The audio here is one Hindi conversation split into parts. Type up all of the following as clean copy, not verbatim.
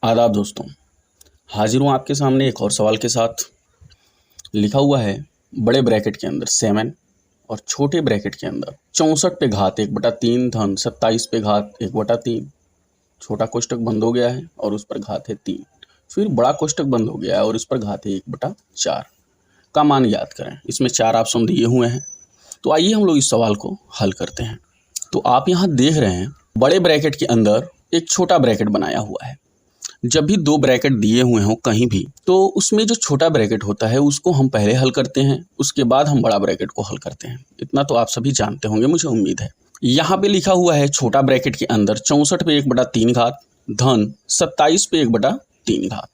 आदाब दोस्तों, हाजिर हूँ आपके सामने एक और सवाल के साथ। लिखा हुआ है बड़े ब्रैकेट के अंदर 7 और छोटे ब्रैकेट के अंदर 64 पे घात 1/3 धन 27 पे घात 1/3। छोटा कोष्टक बंद हो गया है और उस पर घात है 3। फिर बड़ा कोष्टक बंद हो गया है और उस पर घात है 1/4 का मान याद करें। इसमें 4 ऑप्शन दिए हुए हैं, तो आइए हम लोग इस सवाल को हल करते हैं। तो आप यहाँ देख रहे हैं बड़े ब्रैकेट के अंदर एक छोटा ब्रैकेट बनाया हुआ है। जब भी 2 ब्रैकेट दिए हुए हों कहीं भी, तो उसमें जो छोटा ब्रैकेट होता है उसको हम पहले हल करते हैं, उसके बाद हम बड़ा ब्रैकेट को हल करते हैं। इतना तो आप सभी जानते होंगे, मुझे उम्मीद है। यहाँ पे लिखा हुआ है छोटा ब्रैकेट के अंदर 64 पे 1/3 घात धन 27 पे 1/3 घात।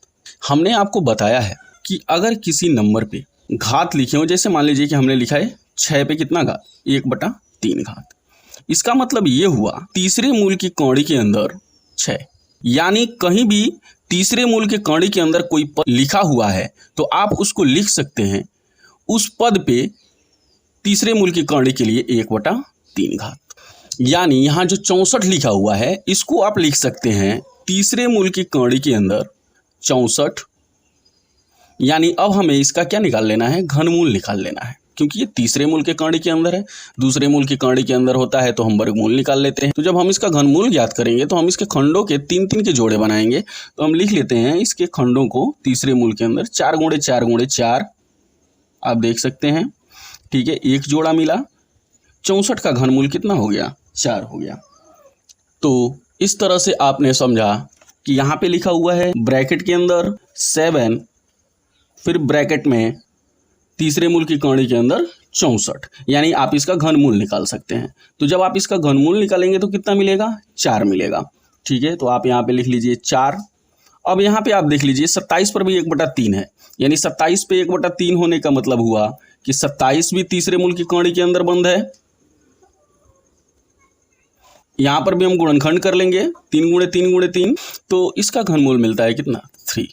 हमने आपको बताया है कि अगर किसी नंबर पे घात लिखे हो, जैसे मान लीजिए कि हमने लिखा है 6 पे कितना घात 1/3 घात, इसका मतलब ये हुआ तीसरे मूल की कौड़ी के अंदर 6, यानी कहीं भी तीसरे मूल के कौड़ी के अंदर कोई पद लिखा हुआ है तो आप उसको लिख सकते हैं उस पद पे तीसरे मूल की कौड़ी के लिए 1/3 घात। यानी यहाँ जो 64 लिखा हुआ है इसको आप लिख सकते हैं तीसरे मूल की कौड़ी के अंदर 64। यानी अब हमें इसका क्या निकाल लेना है, घनमूल निकाल लेना है, क्योंकि ये तीसरे मूल के कौड़ी के अंदर है। दूसरे मूल की कौड़ी के अंदर होता है तो हम वर्गमूल निकाल लेते हैं। तो जब हम इसका घनमूल ज्ञात करेंगे तो हम इसके खंडों के 3-3 के जोड़े बनाएंगे। तो हम लिख लेते हैं इसके खंडों को तीसरे मूल के अंदर 4 × 4 × 4, आप देख सकते हैं, ठीक है, एक जोड़ा मिला। 64 का घनमूल कितना हो गया, 4 हो गया। तो इस तरह से आपने समझा कि यहाँ पे लिखा हुआ है ब्रैकेट के अंदर 7, फिर ब्रैकेट में तीसरे मूल की कौड़ी के अंदर 64, यानी आप इसका घनमूल निकाल सकते हैं। तो जब आप इसका घनमूल निकालेंगे तो कितना मिलेगा, 4 मिलेगा। ठीक है, तो आप यहाँ पे लिख लीजिए 4। अब यहाँ पे आप देख लीजिए 27 पर भी 1/3 है, यानी 27 पे 1/3 होने का मतलब हुआ कि 27 भी तीसरे मूल की कौड़ी के अंदर बंद है। यहाँ पर भी हम गुणनखंड कर लेंगे 3 × 3 × 3, तो इसका घनमूल मिलता है कितना, 3।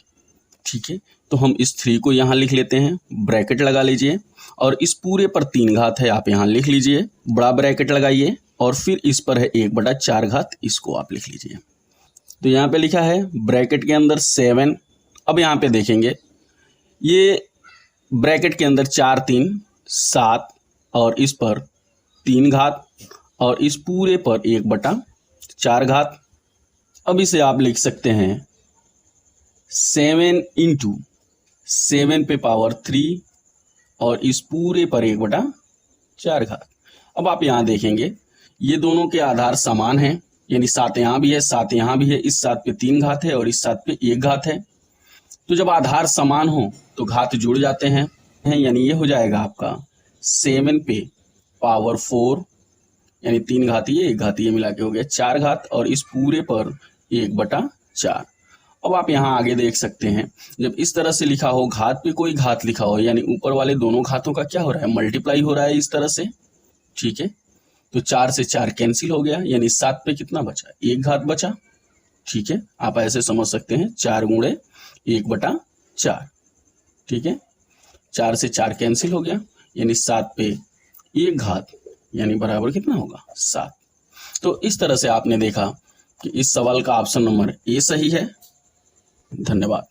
ठीक है, तो हम इस 3 को यहाँ लिख लेते हैं, ब्रैकेट लगा लीजिए और इस पूरे पर 3 घात है, आप यहाँ लिख लीजिए, बड़ा ब्रैकेट लगाइए और फिर इस पर है 1/4 घात, इसको आप लिख लीजिए। तो यहाँ पे लिखा है ब्रैकेट के अंदर 7। अब यहाँ पे देखेंगे ये ब्रैकेट के अंदर 4 3 7 और इस पर 3 घात और इस पूरे पर 1/4 घात। अब इसे आप लिख सकते हैं 7 × 7 पे पावर 3 और इस पूरे पर 1/4 घात। अब आप यहाँ देखेंगे ये दोनों के आधार समान हैं, यानी 7 यहाँ भी है 7 यहाँ भी है, इस 7 पे 3 घात है और इस 7 पे 1 घात है। तो जब आधार समान हो तो घात जुड़ जाते हैं, यानी ये हो जाएगा आपका 7 पे पावर 4, यानी 3 घातीय 1 घातीय मिला के हो गया 4 घात और इस पूरे पर 1/4। अब आप यहाँ आगे देख सकते हैं जब इस तरह से लिखा हो, घात पे कोई घात लिखा हो, यानी ऊपर वाले दोनों घातों का क्या हो रहा है, मल्टीप्लाई हो रहा है इस तरह से। ठीक है, तो 4 से 4 कैंसिल हो गया, यानी 7 पे कितना बचा, 1 घात बचा। ठीक है, आप ऐसे समझ सकते हैं 4 × 1/4। ठीक है, 4 से 4 कैंसिल हो गया, यानी 7 पे 1 घात, यानी बराबर कितना होगा, 7। तो इस तरह से आपने देखा कि इस सवाल का ऑप्शन नंबर ए सही है। धन्यवाद।